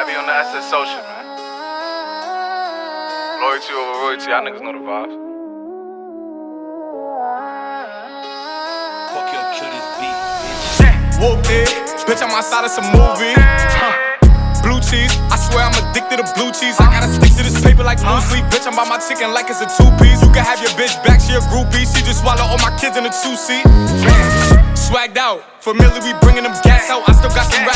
I be on the SS social, man. Loyalty over royalty, y'all niggas know the vibes. Fuck your kill this beat, bitch. Whooped it, bitch, I'm outside of some movie. Blue cheese, I swear I'm addicted to blue cheese. I gotta stick to this paper like blue sleep. Bitch, I'm by my chicken like it's a two-piece. You can have your bitch back, she a groupie. She just swallow all my kids in a two-seat. Swagged out, familiar, we bringing them gas out. I still got some rap